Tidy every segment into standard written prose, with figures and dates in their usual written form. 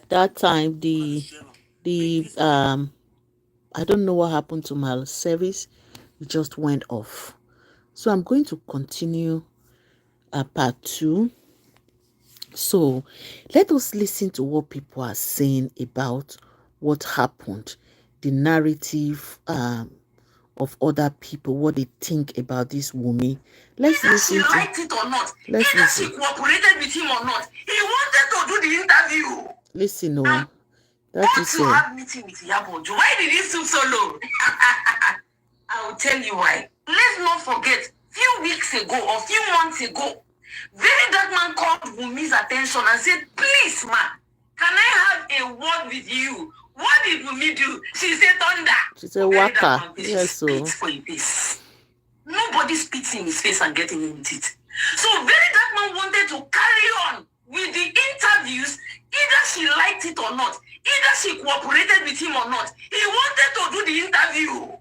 That time the I don't know what happened to my service. It just went off. So I'm going to continue part 2. So let us listen to what people are saying about what happened, the narrative of other people, what they think about this WUNMI. Let's listen. Either she liked it or not, let's either listen. she cooperated with him or not, he wanted to do the interview. Listen, no. That is to have meeting with Yabojo. Why did he stoop so low? I will tell you why. Let's not forget, few weeks ago or few months ago, Very Dark Man called WUNMI's attention and said, please, ma, can I have a word with you? What did WUNMI do? She said, thunder. She said, waka. Yes, so. For a face. Nobody spits in his face and get him with it. So Very Dark Man wanted to carry on with the interviews, either she liked it or not, either she cooperated with him or not. He wanted to do the interview.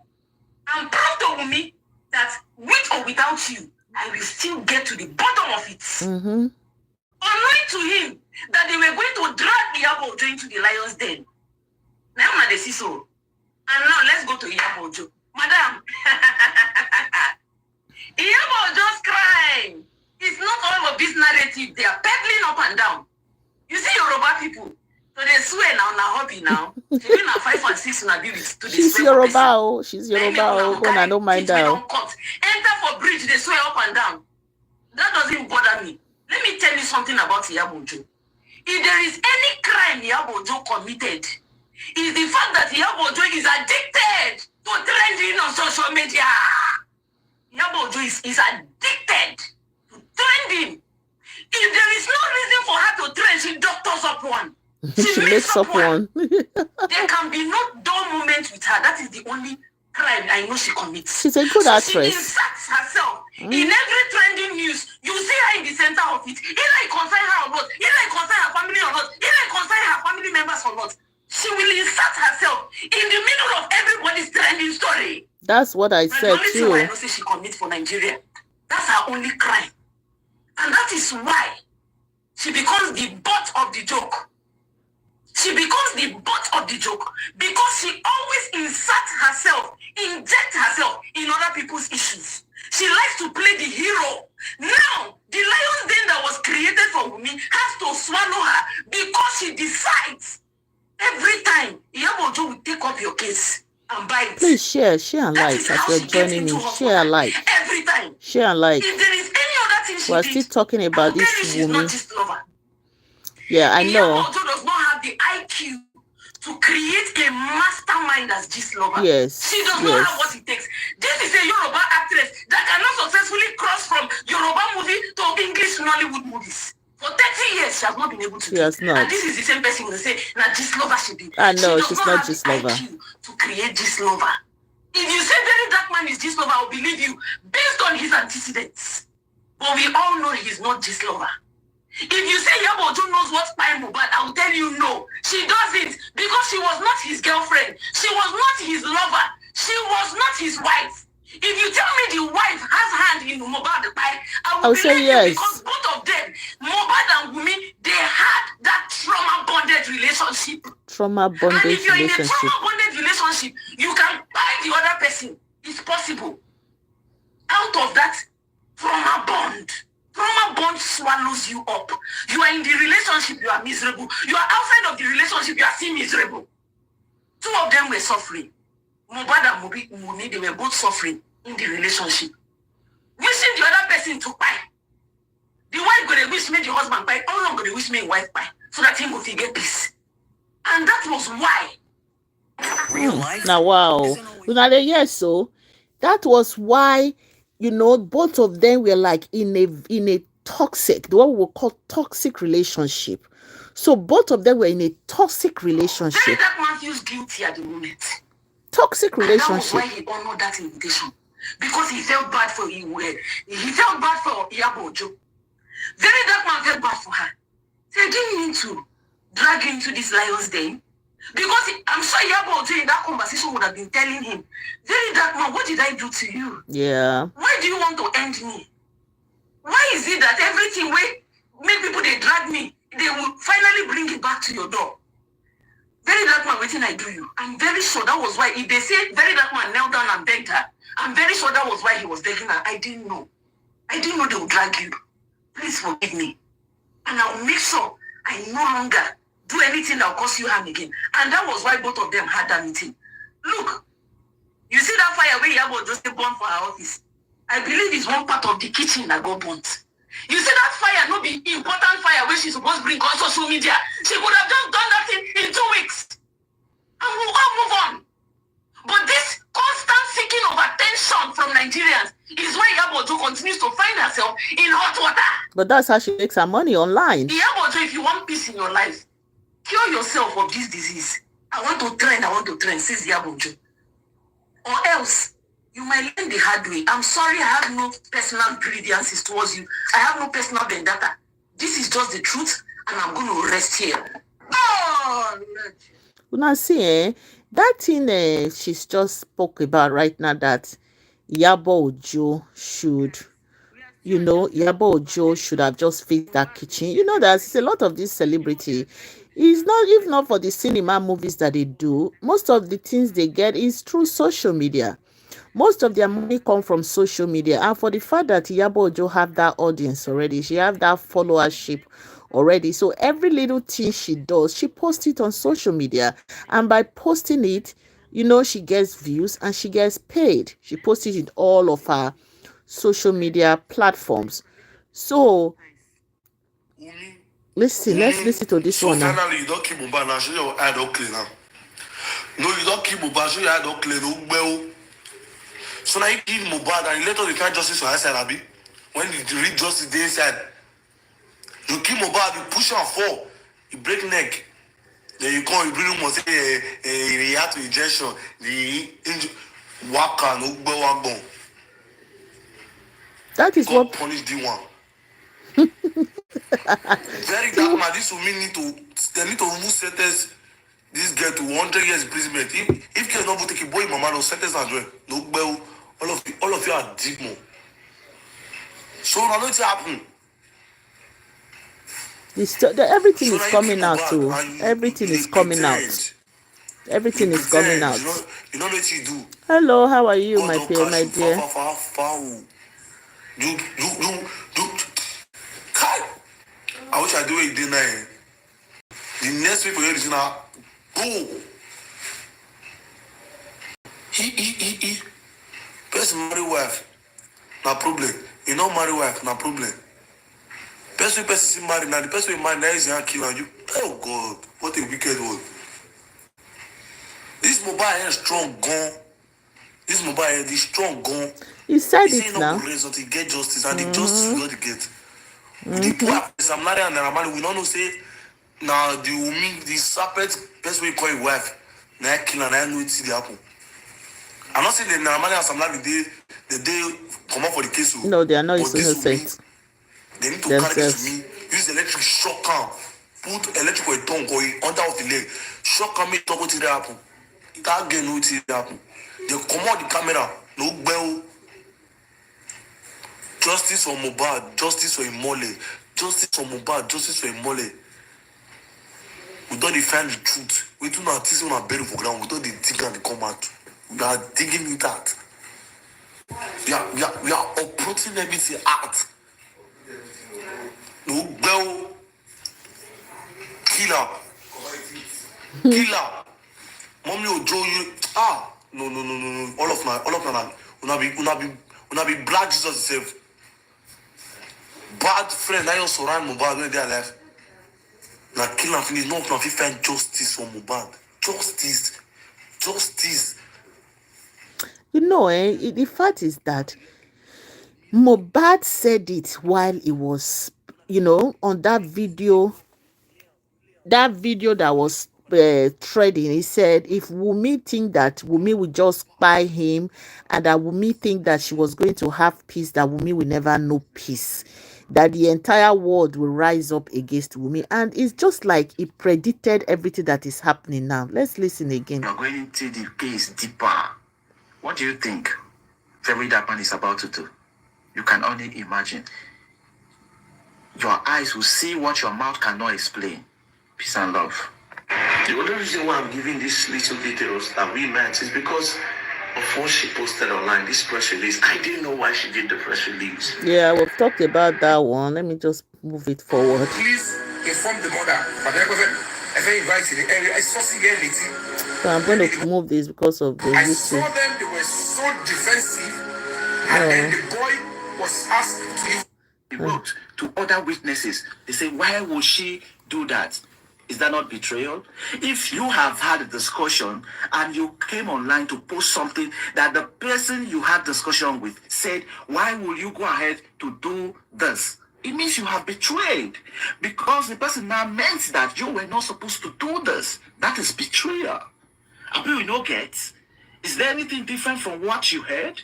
I'm proud of WUNMI that with or without you, I will still get to the bottom of it. Unknowing to him that they were going to drag Yabojo into the lion's den. Now they see so. And now let's go to Yabojo. Madam, Yabojo's crime. It's not all of this narrative. They are peddling up and down. You see Yoruba people, so they swear now, hobby now. She's not 5 and 6 in abuse. She's Yoruba. She's Yoruba. I don't mind that. Enter for bridge, they swear up and down. That doesn't bother me. Let me tell you something about Yabojo. If there is any crime Yabojo committed, is the fact that Yabojo is addicted to trending on social media. Yabojo is addicted to trending. If there is no reason for her to trend, she doctors up one. She makes up one. There can be no dull moment with her. That is the only crime I know she commits. She's a good actress. She inserts herself in every trending news. You see her in the center of it. Either it concern her or not, either it concern her family or not, either it concern her family members or not. She will insert herself in the middle of everybody's trending story. That's what I said too. I know say she commits for Nigeria. That's her only crime. And that is why she becomes the butt of the joke. She becomes the butt of the joke because she always inserts herself, injects herself in other people's issues. She likes to play the hero. Now, the lion's den that was created for WUNMI has to swallow her because she decides every time Yabojo will take up your case and bite. Please share and like as you're joining me. Share and like. Every time. Share and like. If there is any other thing she We're did, still talking about this WUNMI. Yeah, I know. Yabojo does not have the IQ to create a mastermind as gist lover. Yes. She does not have what it takes. This is a Yoruba actress that cannot successfully cross from Yoruba movie to English Nollywood movies. For 30 years, she has not been able to do it. And this is the same person who will say, now gist lover she be. I know, she's not gist lover. To create gist lover. If you say Very Dark Man is gist lover, I will believe you based on his antecedents. But we all know he's not gist lover. If you say Yabojo knows what's spy Mohbad, I will tell you no. She doesn't because she was not his girlfriend. She was not his lover. She was not his wife. If you tell me the wife has hand in Mohbad the pie, I will believe you because both of them, Mohbad and WUNMI, they had that trauma-bonded relationship. Trauma-bonded relationship. And if you're in a trauma-bonded relationship, you can buy the other person. It's possible. Out of that trauma bond. Trauma bond swallows you up. You are in the relationship, you are miserable. You are outside of the relationship, you are still miserable. Two of them were suffering. Mohbad and WUNMI, they were both suffering in the relationship. Wishing the other person to buy. The wife gonna wish me the husband buy. How long gonna wish me the wife buy? So that him will get peace. And that was why. Now, wow. Yes, so that was why. You know, both of them were like in a toxic, what we will call toxic relationship. So both of them were in a toxic relationship. Very Dark Man feels guilty at the moment. Toxic relationship. And that was why he honored that invitation. Because he felt bad for him. He felt bad for Yabojo. Very Dark Man felt bad for her. So I didn't mean to drag him into this lion's den. Because I'm sure Yabojo in that conversation would have been telling him, Very Dark Man, what did I do to you? Yeah. Why do you want to end me? Why is it that everything make people they drag me, they will finally bring it back to your door? Very dark man, waiting I do you. I'm very sure that was why, if they say very dark man knelt down and begged her, I'm very sure that was why he was begging her. I didn't know. I didn't know they would drag you. Please forgive me. And I'll make sure I no longer do anything that will cause you harm again. And that was why both of them had that meeting. Look, you see that fire where Yabo just burn for her office? I believe it's one part of the kitchen that got burnt. You see that fire, not be important fire where she's supposed to bring on social media. She could have just done that in 2 weeks. And we'll all move on. But this constant seeking of attention from Nigerians is why Yabojo continues to find herself in hot water. But that's how she makes her money online. Yabojo, if you want peace in your life, cure yourself of this disease. I want to trend, says Yabojo. Or else, you might learn the hard way. I'm sorry, I have no personal grievances towards you. I have no personal vendetta. This is just the truth, and I'm going to rest here. Oh, Lord. Now see, that thing she's just spoke about right now, that Yabo Ojo should, Yabo Ojo should have just fixed that kitchen. You know, there's a lot of this celebrity. It's not, if not for the cinema movies that they do, most of the things they get is through social media. Most of their money come from social media. And for the fact that Yabo Ojo have that audience already, she have that followership already. So every little thing she does, she posts it on social media. And by posting it, she gets views and she gets paid. She posts it in all of her social media platforms. So let's listen to this one now. So finally, you don't keep Mohbad now. Show your eye don't clean now. No, you don't keep Mohbad. Show your eye don't clean. So now you keep Mohbad and you let all the find justice for outside, Abi. When you read justice, they inside. You keep Mohbad, you push and fall, you break neck. Then you come, you bring him and say, he had to injection. The waka no gbe. That is God what punish the one. Very dark man. This will mean they need to remove sentence this girl to 100 years imprisonment. If girl not take a boy, mama no sentence and join. No gbe. All of you are deep more. So now nothing happen. Everything is coming out too. Everything is coming out. Everything is coming out. You know what you do. Hello, how are you, my dear? Do. I wish I do it then. The next week for you is now go. He. Person marry wife, no problem. You not marry wife, no problem. Person see marry now. The person you marry now is gonna kill you. Oh God, what a wicked one. This mobile is strong gun. This mobile is strong gun. You said it now. Until you get justice, and the justice you got to get. The poor person marry and man, we don't know say now the woman, the serpent person we call your wife, now kill and I know it's the happen. I'm not saying that Naramani and Samla the day come up for the case. No, they are not innocent. They need to carry this to me. Use electric shock arm. Put electrical tongue going under of the leg. Shock arm, make talk what happen. That girl know what happen. They come out the camera. No bell. Justice for Mohbad. Justice for Imole. Justice for Mohbad. Justice for Imole. We don't defend the truth. We do not teach on a bed for ground. We don't dig and come out. We are digging it out. We are uprooting everything out. No bell. Killer. Mommy will draw you. No. All of my. Una be black Jesus itself. Bad friend, I also surround Mohbad when they are alive. Now kill and finish. No, if you find justice for Mohbad. Justice. The fact is that Mohbad said it while he was, on that video that was trading. He said if Wunmi think that Wunmi would just buy him and that Wunmi think that she was going to have peace, that Wunmi will never know peace, that the entire world will rise up against Wunmi. And it's just like he predicted everything that is happening now. Let's listen again. You're going into the case deeper. What do you think Very Dark Man is about to do? You can only imagine. Your eyes will see what your mouth cannot explain. Peace and love. The only reason why I'm giving these little details that we met is because of what she posted online, this press release. I didn't know why she did the press release. Yeah, we've talked about that one. Let me just move it forward. Please inform the mother. So I'm going to move this because of the I YouTube. saw them, they were so defensive, and then the boy was asked to use. He wrote to other witnesses. They say, why would she do that? Is that not betrayal? If you have had a discussion and you came online to post something that the person you had discussion with said, why will you go ahead to do this? It means you have betrayed, because the person now meant that you were not supposed to do this. That is betrayal. I mean, we no get. Is there anything different from what you heard?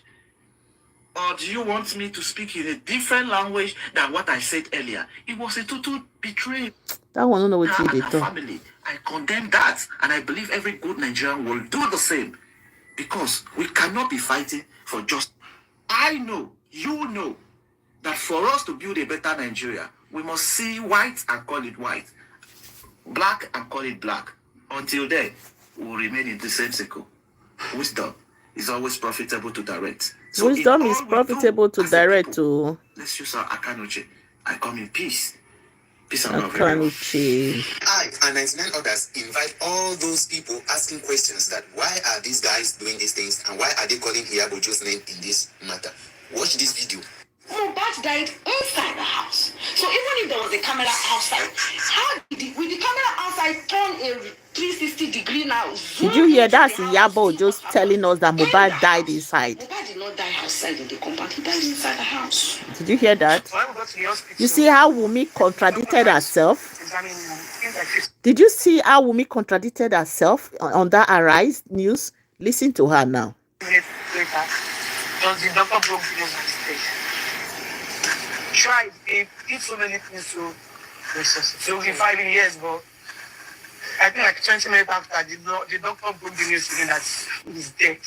Or do you want me to speak in a different language than what I said earlier? It was a total betrayal. That one, I don't know what Her you and did. her family. I condemn that, and I believe every good Nigerian will do the same, because we cannot be fighting for just. I know, you know, that for us to build a better Nigeria, we must see white and call it white, black and call it black. Until then, we will remain in the same circle. Wisdom is always profitable to direct. So Wisdom is profitable to direct to. Let's use our Akanuche. I come in peace. Peace and love, everyone. Akanuche. I and 99 others invite all those people asking questions that why are these guys doing these things and why are they calling Iyabojo's name in this matter? Watch this video. Mohbad died inside the house. So even if there was a camera outside, how did with the camera outside turn a 360 degree now? Did you hear that? Iyabo just telling us that Mohbad died inside. Mohbad did not die outside in the compound. He died inside the house. Did you hear that? You see how WUNMI contradicted herself? Did you see how WUNMI contradicted herself on that Arise news? Listen to her now. Tried, they did so many things so in 5 years, but I think like 20 minutes after, the doctor broke the news to me that he's dead.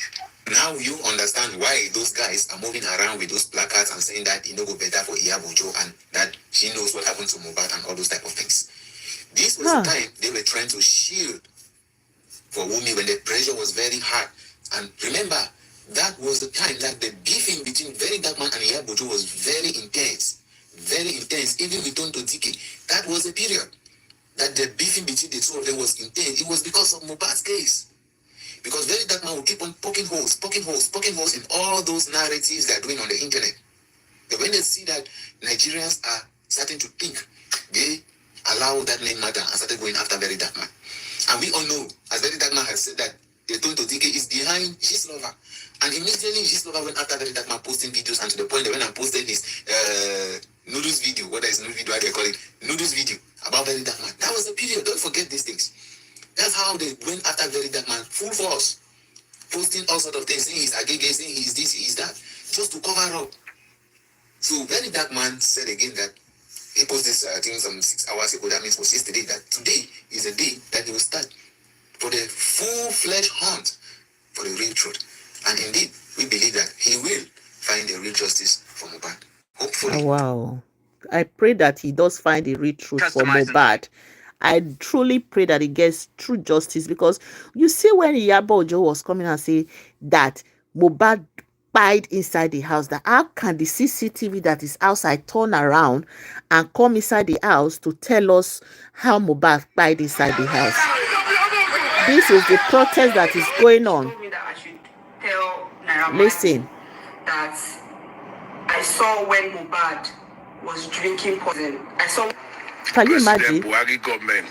Now you understand why those guys are moving around with those placards and saying that it no go better for Iyabojo and that she knows what happened to Mohbad and all those type of things. This was the time they were trying to shield for WUNMI when the pressure was very hard. And remember, that was the time that the beefing between Very Dark Man and Iyabojo was very intense. Very intense. Even with Tonto Dike, that was a period that the beefing between the two of them was intense. It was because of Mohbad's case. Because Very Dark Man will keep on poking holes in all those narratives they're doing on the internet. But when they see that Nigerians are starting to think, they allow that name matter and started going after Very Dark Man. And we all know, as Very Dark Man has said, that Tonto Dike is behind his lover. And immediately his lover went after Very Dark Man posting videos, and to the point that when I posted his noodles video, what is noodles video, how they call it, noodles video about Very Dark Man. That was the period. Don't forget these things. That's how they went after Very Dark Man, full force, posting all sort of things, saying he's agege, saying he's this, he's that, just to cover up. So Very Dark Man said again that he posted this, I think some 6 hours ago, that means it was yesterday, that today is a day that they will start for the full-fledged hunt for the real truth. And indeed, we believe that he will find the real justice for Mohbad. Hopefully. Wow. I pray that he does find the real truth for Mohbad. I truly pray that he gets true justice, because you see when Iyabojo was coming and say that Mohbad died inside the house, that how can the CCTV that is outside turn around and come inside the house to tell us how Mohbad died inside the house? This is the protest that is going on. Listen. That I saw when Mohbad was drinking poison. I saw. Can you imagine? The Buhari government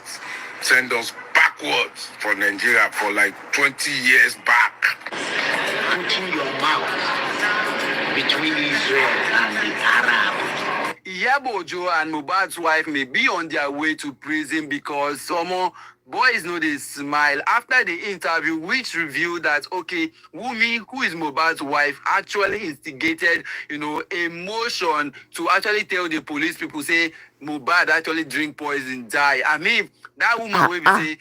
send us backwards for Nigeria for like 20 years back. Putting your mouth between Israel and the Arab. Iyabojo and Mohbad's wife may be on their way to prison because someone boys know they smile after the interview, which revealed that, okay, WUNMI, who is Mohbad's wife, actually instigated, a motion to actually tell the police people, say, Mohbad actually drink poison, die. I mean, that woman will say,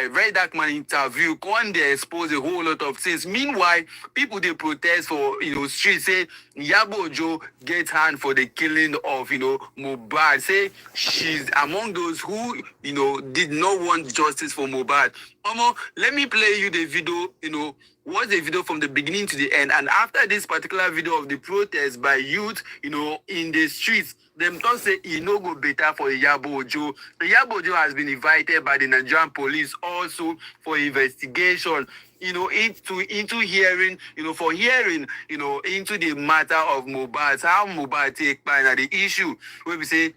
very dark man interview, come they expose a whole lot of things. Meanwhile, people they protest for, street, say, Yabo Ojo get hand for the killing of, Mohbad. Say, she's among those who, did not want justice for Mohbad. Let me play you the video, watch the video from the beginning to the end. And after this particular video of the protest by youth, in the streets, them don't say he no go better for Iyabo Ojo. Iyabo Ojo has been invited by the Nigerian police also for investigation, into hearing, for hearing, into the matter of Mohbad, how Mohbad take part in the issue where we say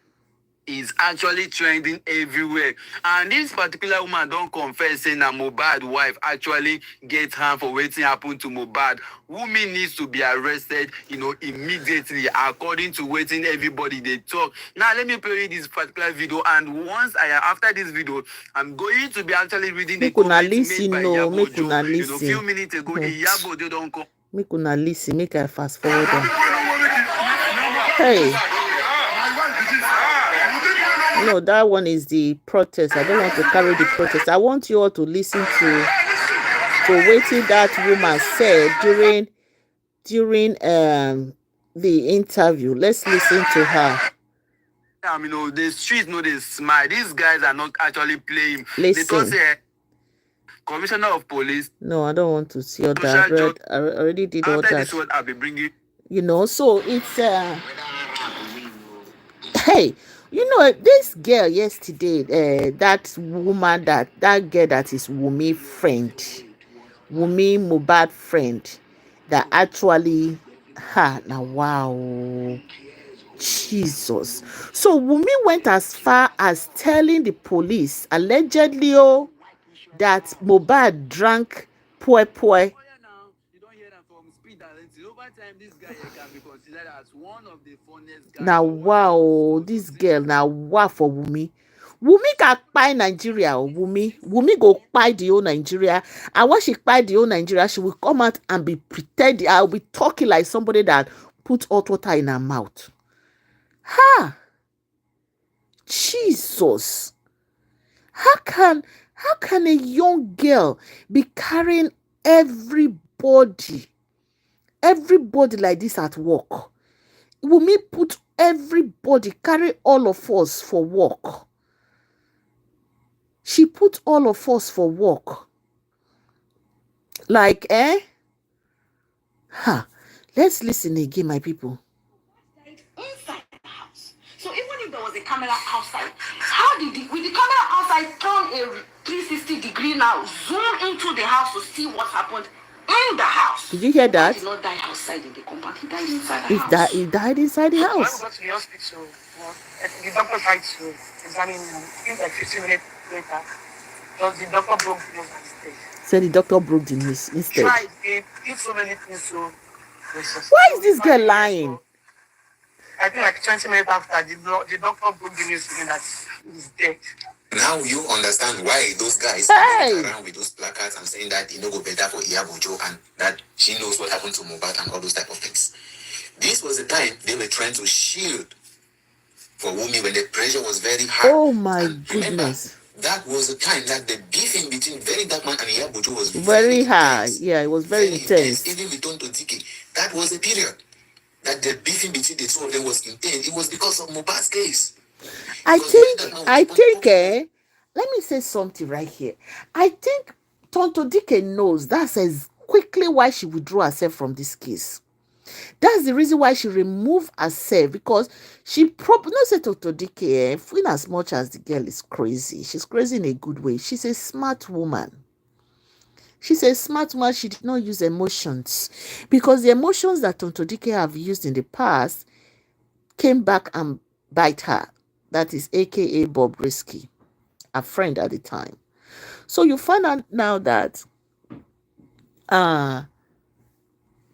is actually trending everywhere. And this particular woman don't confess saying that Mohbad wife actually get harm for waiting happened to Mohbad. Woman needs to be arrested, immediately, according to waiting everybody they talk. Now let me play this particular video, and once after this video, I'm going to be actually reading the comments made by Iyabo Ojo. Few minutes ago, Iyabo Ojo don't come. Make una listen, make I fast forward on. Hey. No, that one is the protest. I don't want to carry the protest. I want you all to listen to waiting that woman said during the interview. Let's listen to her. The streets know they smile. These guys are not actually playing. Listen. They say, Commissioner of Police. No, I don't want to see all that. I already did all that. After this one, I'll be bringing. So it's hey. This girl yesterday, that woman, that girl that is Wunmi Mohbad friend, that actually, now wow, Jesus. So Wunmi went as far as telling the police, allegedly, that Mohbad drank poi. Now wow, this girl now wow for Wunmi. Wunmi can buy Nigeria. Wunmi go buy the whole Nigeria. And when she buy the whole Nigeria, she will come out and be pretending. I'll be talking like somebody that put hot water in her mouth. Jesus. How can a young girl be carrying everybody like this at work? Wunmi put everybody, carry all of us for work. She put all of us for work. Like, let's listen again, my people. Inside the house. So even if there was a camera outside, how did with the camera outside turn a 360 degree now, zoom into the house to see what happened in the house? Did you hear that? He did not die outside in the compound. He died inside the house. He died inside the house. When we got to the hospital, the doctor tried to examine him. I think like 15 minutes later, the doctor broke the news instead. So the doctor broke the news instead. Tried, they did so many things. So why is this girl lying? I think like 20 minutes after, the doctor broke the news to me that he's dead. Now you understand why those guys are going around with those placards and saying that go better for Iyabo Ojo and that she knows what happened to Mohbad and all those type of things. This was the time they were trying to shield for Wunmi when the pressure was very high. Oh my and goodness. Remember, that was the time that the beefing between Very Dark Man and Iyabo Ojo was very high. Intense. Yeah, it was very intense. Even with Tonto Dike, that was the period that the beefing between the two of them was intense. It was because of Mohbad's case. I think, let me say something right here. I think Tonto Dike knows that's as quickly why she withdrew herself from this case. That's the reason why she removed herself, because she probably not say Tonto Dike, in as much as the girl is crazy. She's crazy in a good way. She's a smart woman. She did not use emotions, because the emotions that Tonto Dike have used in the past came back and bite her. That is aka Bob Risky, a friend at the time. So you find out now that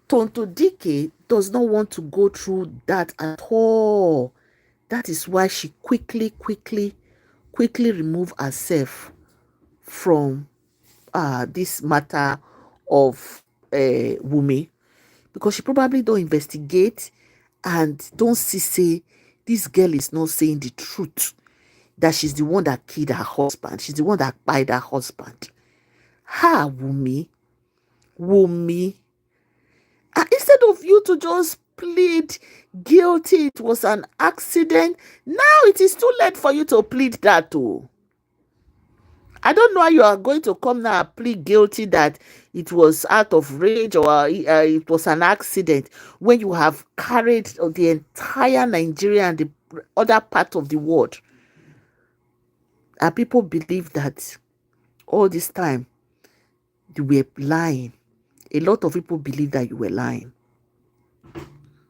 Tonto Dike does not want to go through that at all. That is why she quickly remove herself from this matter of Wunmi, because she probably don't investigate and don't see this girl is not saying the truth, that she's the one that killed her husband. She's the one that killed her husband. Ha, Wunmi. And instead of you to just plead guilty, it was an accident. Now it is too late for you to plead that too. I don't know how you are going to come now and plead guilty that it was out of rage or it was an accident when you have carried the entire Nigeria and the other part of the world. And people believe that all this time you were lying. A lot of people believe that you were lying.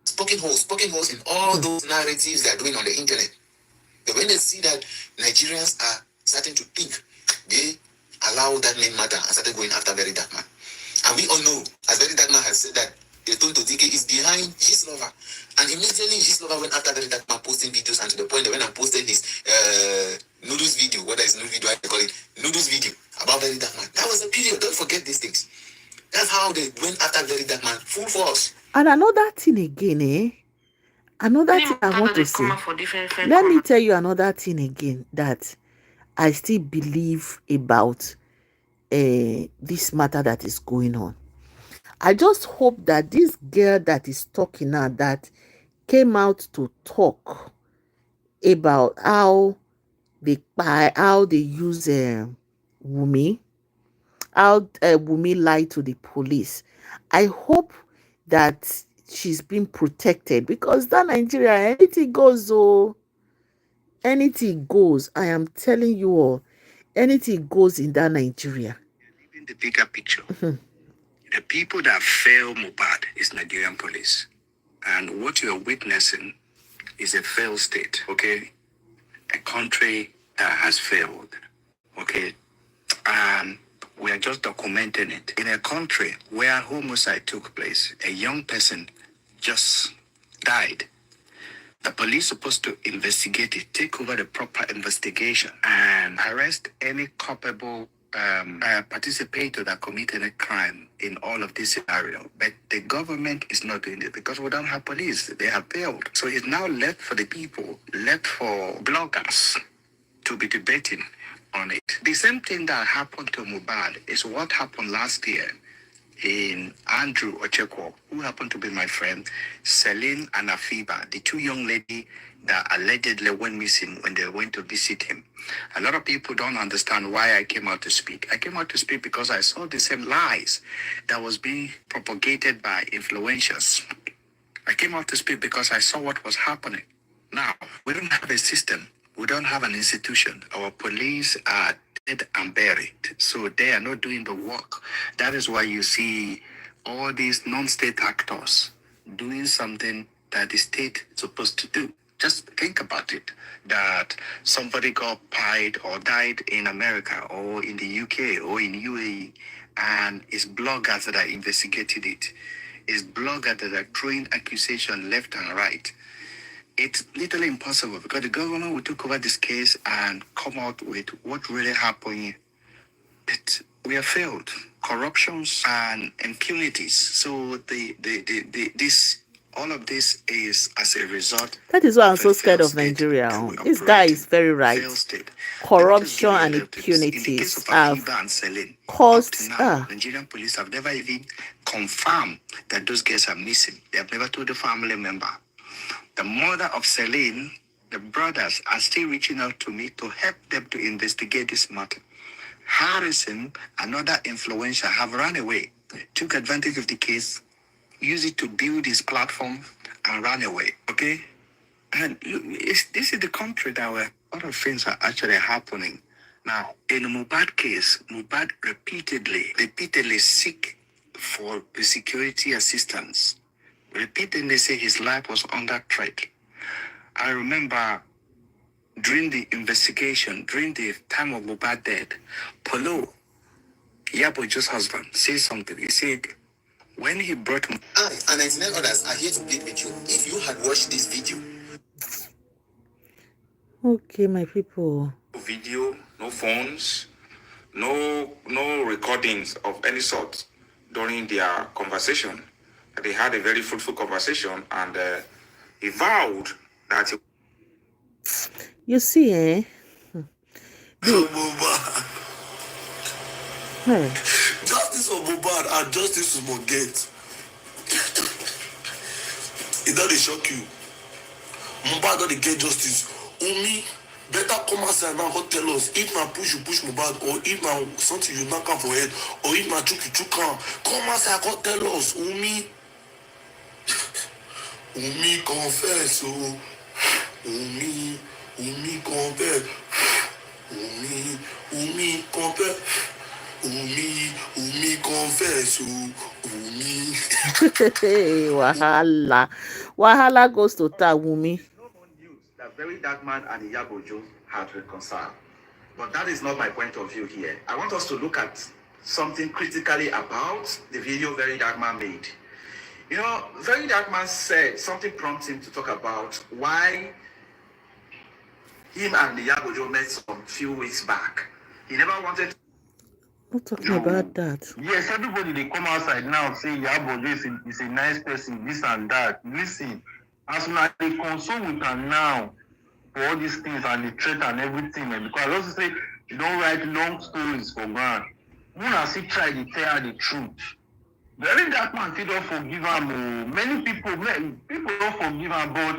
Spoken holes in all those narratives they are doing on the internet. But when they see that Nigerians are starting to think, they allow that name matter and started going after Very Dark Man. And we all know, as Very Dark Man has said, that Tonto DK is behind his lover. And immediately his lover went after Very Dark Man, posting videos, and to the point that when I posted his noodles video, whether it's noodles video, I call it noodles video about Very Dark Man. That was the period. Don't forget these things. That's how they went after Very Dark Man, full force. And another thing again, another thing I want to say. Let me tell you another thing again that I still believe about this matter that is going on. I just hope that this girl that is talking now, that came out to talk about how they use Wunmi, how Wunmi lied to the police. I hope that she's been protected, because that Nigeria, anything goes. Oh, anything goes. I am telling you all, anything goes in that Nigeria. In the bigger picture, the people that fail Mohbad is Nigerian police. And what you're witnessing is a failed state, okay? A country that has failed, okay? And we are just documenting it. In a country where homicide took place, a young person just died. The police supposed to investigate it, take over the proper investigation, and arrest any culpable participator that committed a crime in all of this scenario. But the government is not doing it because we don't have police. They have failed. So it's now left for the people, left for bloggers to be debating on it. The same thing that happened to Mohbad is what happened last year in Andrew Ochekwo, who happened to be my friend, Celine and Afiba, the two young ladies that allegedly went missing when they went to visit him. A lot of people don't understand why I came out to speak. I came out to speak because I saw the same lies that was being propagated by influencers. I came out to speak because I saw what was happening. Now, we don't have a system. We don't have an institution. Our police are dead and buried. So they are not doing the work. That is why you see all these non-state actors doing something that the state is supposed to do. Just think about it, that somebody got pied or died in America or in the UK or in UAE, and it's bloggers that are investigating it. It's bloggers that are throwing accusations left and right. It's literally impossible because the government will take over this case and come out with what really happened. But we have failed. Corruptions and impunities. So this all of this is as a result. That is why I'm so scared of Nigeria. This guy is very right. Corruption and impunities have caused. Nigerian police have never even confirmed that those guys are missing. They have never told the family member. The mother of Celine, the brothers are still reaching out to me to help them to investigate this matter. Harrison, another influencer, have run away, took advantage of the case, used it to build his platform and ran away. Okay? And this is the country that where a lot of things are actually happening. Now, in the Mohbad case, Mohbad repeatedly seek for the security assistance. Repeatedly say his life was under threat. I remember during the investigation, during the time of Mohbad death, Polo, Yabojo's husband, said something. He said, when he brought him... I and 99 others are here to plead with you. If you had watched this video... Okay, my people. No video, no phones, no recordings of any sort during their conversation. They had a very fruitful conversation, and he vowed that You see, eh? The Mohbad. hey, Justice for Mohbad and justice to Moget. It don't dey shock you. Mohbad don dey get justice. Only better come outside now go tell us if na push you push Mohbad or if na something you knack am for head or if na chook you chook am. Come outside go tell us. Umi confess o. Umi confess. Umi confess. Umi confess o. Umi. wahala goes to Wunmi. It's no more news that Very Dark Man and Iyabojo had reconciled. But that is not my point of view here. I want us to look at something critically about the video Very Dark Man made. You know, Very Dark Man said something prompted him to talk about why him and Iyabojo met some few weeks back. He never wanted to. Not talking about that. Yes, everybody they come outside now say Yabojo is a nice person, this and that. Listen, as una they console with her now for all these things and the threat and everything, because I also say you don't write long stories for ground. Una still try to tell her the truth. Very Dark Man still don't forgive her. Many people don't forgive her, but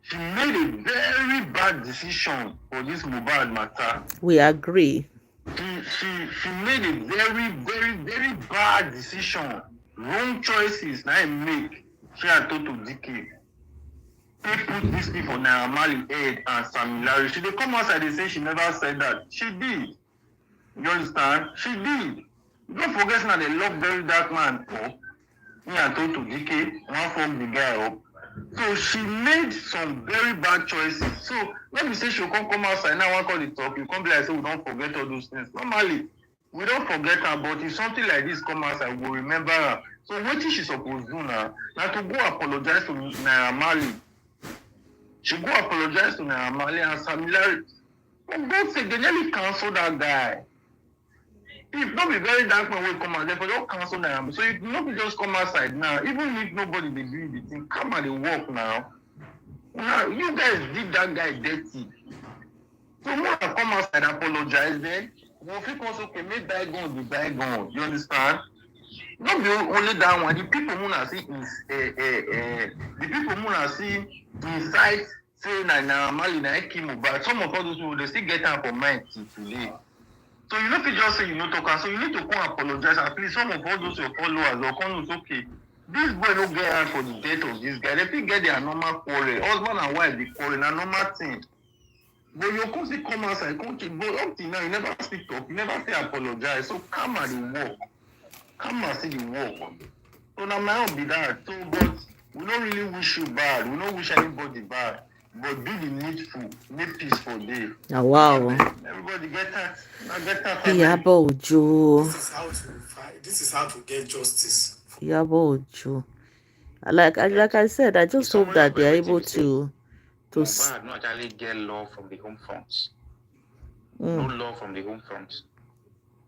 she made a very bad decision for this Mohbad matter. We agree. She made a very, very, very bad decision. Wrong choices. Now make. She had to DK. They put this thing for Naira Marley head and Sam Larry. She they come outside and say she never said that. She did. You understand? She did. Don't forget now they love Very Dark Man. Oh, he had to DK. One from the guy up. So she made some very bad choices. So when we say she'll come outside now, one call it talk, you come be like, say we don't forget all those things. Normally, we don't forget her, but if something like this come outside, we'll remember her. So what is she supposed to do now? Now to go apologize to Naira Marley. She go apologize to Naira Marley and Sam Larry. For God's sake, they nearly cancel that guy. If not be Very Dark Man will come out, therefore don't cancel them. So if nobody just come outside now, even if nobody they do the thing, come and they work now. Now you guys did that guy dirty. So when I come outside apologize, then we'll feel also okay, make bygone be bygone. You understand? Not be only that one. The people who are see the people who are see inside say na Mali na Ekimo, but some of all those people they still get up for mind till today. So you know, if you just say you know talk, so you need to come apologize. At least some of all those your followers or come is okay. This boy no get out for the death of this guy. They fit get their normal quarrel. Husband and wife dey quarrel na normal thing. But you come still come outside, come keep but up till now you never speak up, you never say apologize. So come and the work. Come and see the work. So now my own be that. So but we don't really wish you bad. We don't wish anybody bad. But do the needful, make peace for day. Oh, wow. Everybody get that. Now get that. Iyabo Ojo. This is how to get justice. Iyabo Ojo. Like I said, I just hope that they are able to Mohbad not actually get law from the home front. No law from the home front.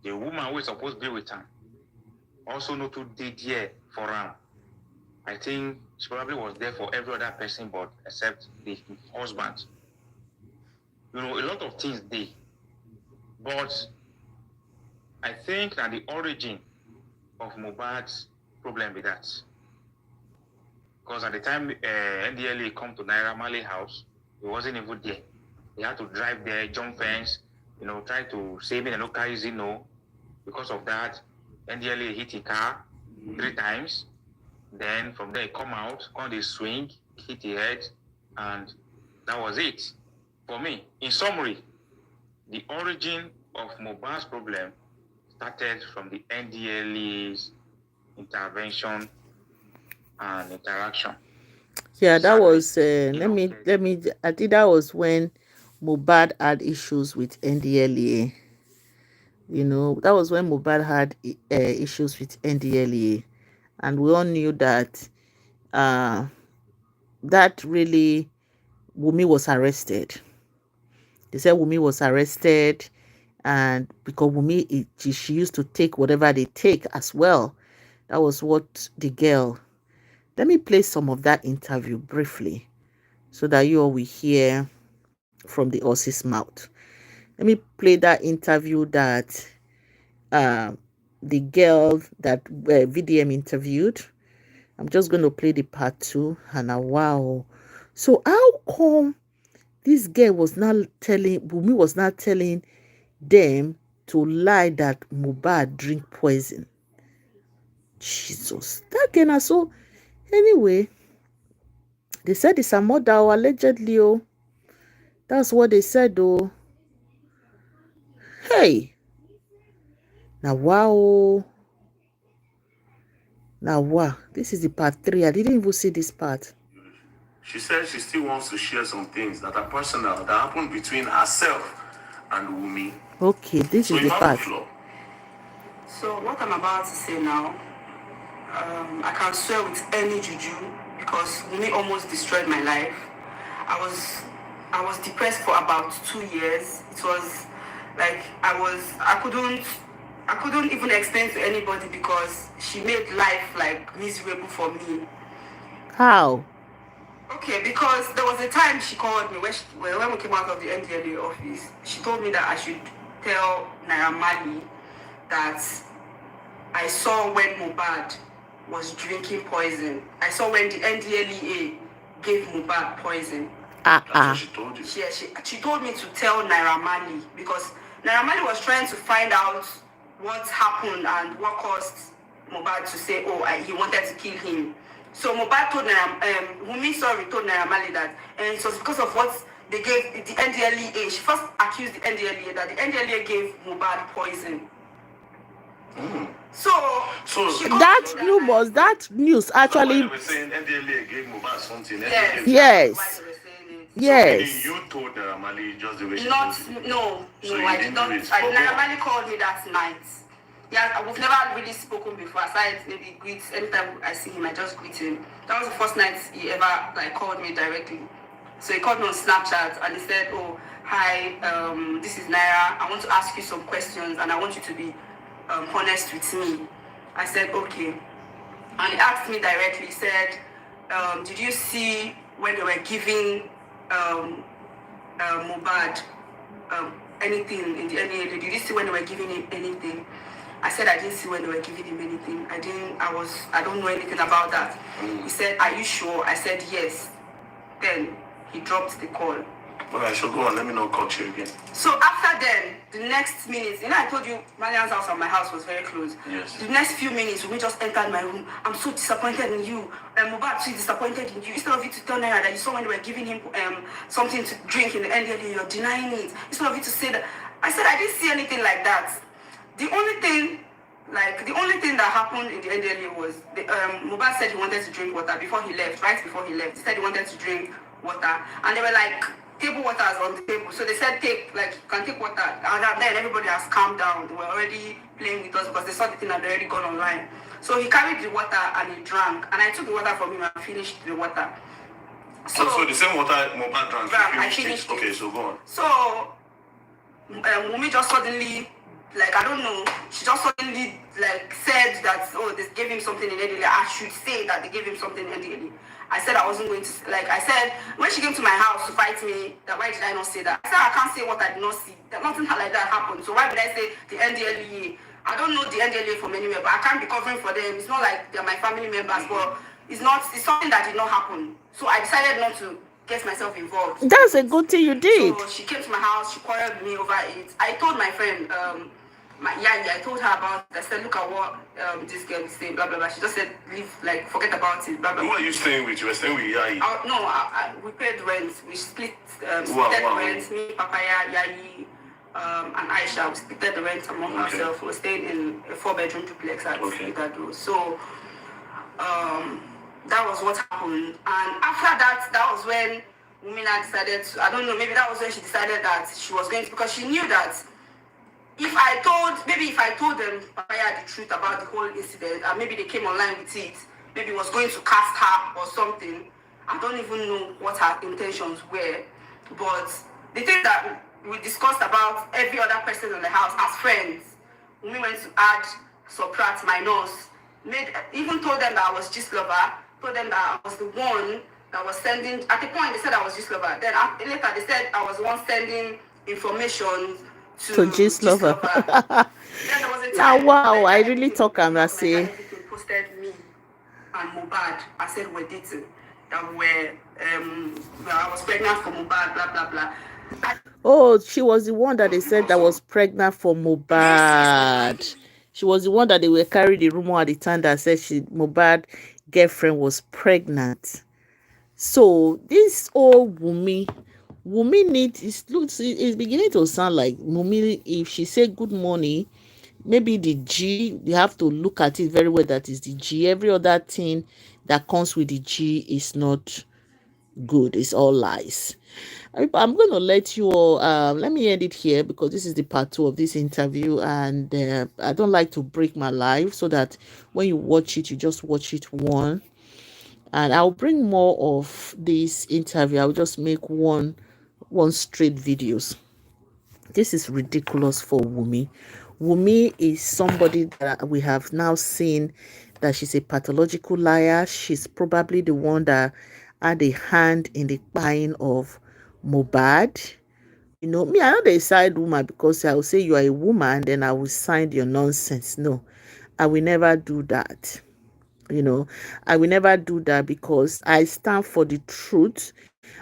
The woman who is supposed to be with him also not to did here for him. I think she probably was there for every other person but except the husband. You know, a lot of things they. But I think that the origin of Mohbad's problem with that. Because at the time NDLA come to Naira Marley house, he wasn't even there. He had to drive there, jump fence, you know, try to save it and no carry Zino. Because of that, NDLA hit the car 3 times. Then from there, he come out, come the swing, hit the head, and that was it. For me, in summary, the origin of Mohbad's problem started from the NDLA's intervention and interaction. Yeah, that was let me I think that was when Mohbad had issues with NDLA. You know, that was when Mohbad had issues with NDLA, and we all knew that that really Wunmi was arrested. They said Wunmi was arrested, and because Wunmi she used to take whatever they take as well. That was what the girl. Let me play some of that interview briefly so that you all will hear from the horse's mouth. Let me play that interview that the girl that VDM interviewed. I'm just going to play the part 2. And now, wow. So how come this girl was not telling, Wunmi was not telling them to lie that Mohbad drink poison? Jesus, that girl. So anyway, they said it's a murder, allegedly. Oh, that's what they said. Oh, hey, now wow. Now wow, this is the part 3. I didn't even see this part. She said she still wants to share some things that are personal that happened between herself and Wunmi. Okay, this So is you the have the part. floor. So what I'm about to say now, I can't swear with any juju because Wunmi almost destroyed my life. I was depressed for about 2 years. It was like I couldn't even explain to anybody because she made life like miserable for me. How? Okay, because there was a time she called me when we came out of the NDLA office. She told me that I should tell Naira Marley that I saw when Mohbad was drinking poison. I saw when the NDLEA gave Mohbad poison. That's what she told you. She told me to tell Naira Marley because Naira Marley was trying to find out what happened and what caused Mohbad to say, he wanted to kill him. So Mohbad told Wunmi told Naira Marley that it was because of what they gave the NDLEA. She first accused the NDLEA that the NDLEA gave Mohbad poison. So that news actually. So they were saying NDLA gave Mohbad something. Yes. Yes. So you told Naira Marley just the way she Not, told you. no, So no, you I didn't did not. do it. Naira Marley called me that night. Yeah, we've never really spoken before. Aside maybe greet, anytime I see him, I just greet him. That was the first night he ever like called me directly. So he called me on Snapchat and he said, "Oh, hi, this is Naira. I want to ask you some questions and I want you to be honest with me." I said, "Okay." And he asked me directly. He said, "Did you see when they were giving Mohbad anything in the NDLEA? Did you see when they were giving him anything?" I said I didn't see when they were giving him anything. I don't know anything about that. He said, "Are you sure?" I said yes. Then he dropped the call. Alright, so go on, let me not cut you again. So after then, the next minutes, I told you Marian's house and my house was very close. Yes. The next few minutes, we just entered my room. "I'm so disappointed in you. Mohbad, so disappointed in you. Instead of you to tell Naira that you saw when they were giving him something to drink in the NDLEA, you're denying it. Instead of you to say that." I said I didn't see anything like that. The only thing that happened in the NDLEA was Mohbad said he wanted to drink water before he left. Right before he left, he said he wanted to drink water, and they were like table waters on the table. So they said you can take water. And then everybody has calmed down. They were already playing with us because they saw the thing had already gone online. So he carried the water and he drank, and I took the water from him and finished the water. So the same water Mohbad drank. I finished it. Okay, so go on. So Wunmi just suddenly, I don't know, she just suddenly said that, they gave him something in NDLEA. I should say that they gave him something in NDLEA. I said I wasn't going to, I said, when she came to my house to fight me, that why did I not say that? I said I can't say what I did not see. That nothing like that happened. So why would I say the NDLEA? I don't know the NDLEA from anywhere, but I can't be covering for them. It's not like they're my family members, but it's something that did not happen. So I decided not to get myself involved. That's a good thing you did. So she came to my house, she quarreled with me over it. I told my friend, I told her about it. I said, "Look at what this girl is saying, blah, blah, blah." She just said, "Leave, forget about it, blah, blah, Who blah." are you staying with? You were staying with Yayi? We paid rent. We split Wow. rent. Me, Papaya, Yayi, and Aisha, we split the rent among ourselves. We were staying in a 4-bedroom duplex at Igado. So that was what happened. And after that, that was when Wunmi decided to, I don't know, maybe that was when she decided that she was going to, because she knew that if I told them Papaya the truth about the whole incident, and maybe they came online with it, maybe it was going to cast her or something. I don't even know what her intentions were. But the thing that we discussed about every other person in the house as friends, when we went to add, subtract, minus, even told them that I was just lover, told them that I was the one I was sending, at the point they said I was just lover. Then later they said I was the one sending information To to Gist Gist Lover. Lover. Then there was a Now, time wow, I Naija really everything talk and blew I up, Naija say, everything posted me and Mohbad. I said we're dating. That we're I was pregnant for Mohbad, blah blah blah. oh, she was the one that they said that was pregnant for Mohbad. She was the one that they were carrying the rumor at the time that said Mohbad girlfriend was pregnant. So this old Wunmi needs, it's beginning to sound like Wunmi. If she say good morning, maybe the G, you have to look at it very well. That is the G. Every other thing that comes with the G is not good. It's all lies. I'm going to let you all, let me end it here because this is the part 2 of this interview, and I don't like to break my life, so that when you watch it, you just watch it one. And I'll bring more of this interview. I'll just make one straight videos. This is ridiculous for Wunmi. Wunmi is somebody that we have now seen that she's a pathological liar. She's probably the one that had a hand in the buying of Mohbad. You know, me, I'm not a side woman because I will say you are a woman, then I will sign your nonsense. No, I will never do that. You know, I will never do that because I stand for the truth.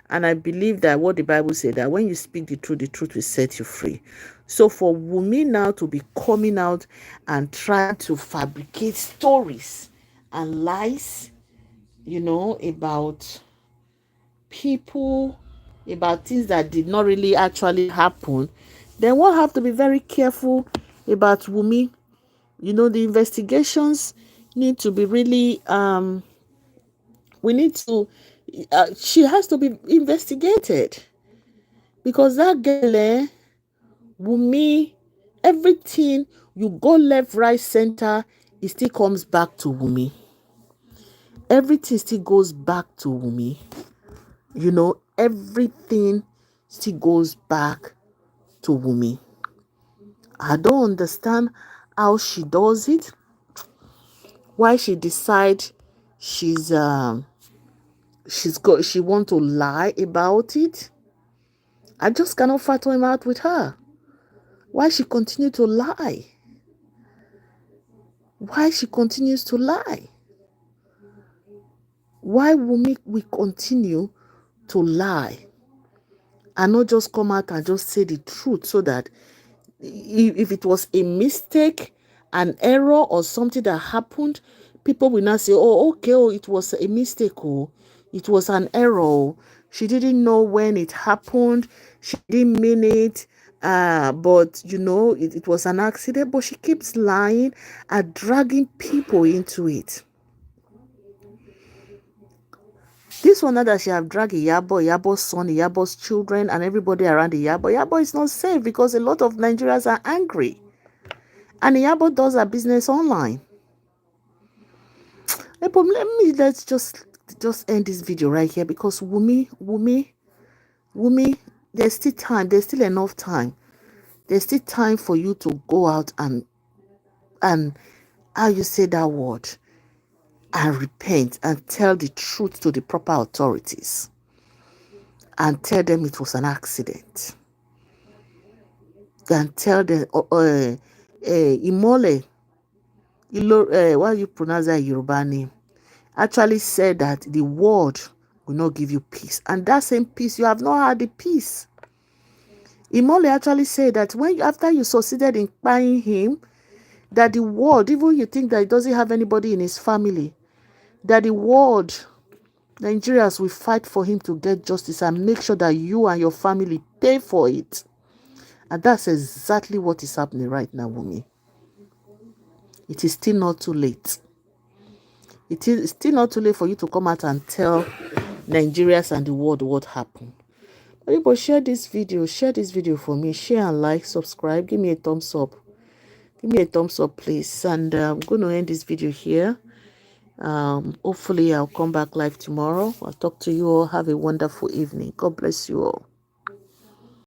And I believe that what the Bible said, that when you speak the truth will set you free. So for Wunmi now to be coming out and trying to fabricate stories and lies, you know, about people, about things that did not really actually happen, then we'll have to be very careful about Wunmi. You know, the investigations need to be really we need to she has to be investigated, because that girl, Wunmi, everything you go left, right, center, it still comes back to Wunmi. Everything still goes back to Wunmi. You know, everything still goes back to Wunmi. I don't understand how she does it. Why she decide she want to lie about it. I just cannot fathom out with her. Why she continue to lie? Why she continues to lie? Why Wunmi we continue to lie and not just come out and just say the truth, so that if it was a mistake, an error, or something that happened, people will not say, oh, okay, oh, it was a mistake, oh, it was an error, oh. She didn't know when it happened, she didn't mean it, but you know, it was an accident. But she keeps lying and dragging people into it. This one now that she have dragged Iyabo's son, Iyabo's children, and everybody around Iyabo is not safe because a lot of Nigerians are angry. And Iyabo does her business online. But let's just end this video right here, because Wunmi, there's still time. There's still enough time. There's still time for you to go out and how you say that word, and repent and tell the truth to the proper authorities and tell them it was an accident. And tell them, Imole, why you pronounce that Yoruba name, actually said that the world will not give you peace. And that same peace, you have not had the peace. Imole actually said that after you succeeded in buying him, that the world, even you think that he doesn't have anybody in his family, that the world, Nigerians will fight for him to get justice and make sure that you and your family pay for it. And that's exactly what is happening right now, Wunmi. It is still not too late. It is still not too late for you to come out and tell Nigerians and the world what happened. People, share this video for me. Share and like, subscribe. Give me a thumbs up. Give me a thumbs up, please. And I'm going to end this video here. Hopefully, I'll come back live tomorrow. I'll talk to you all. Have a wonderful evening. God bless you all.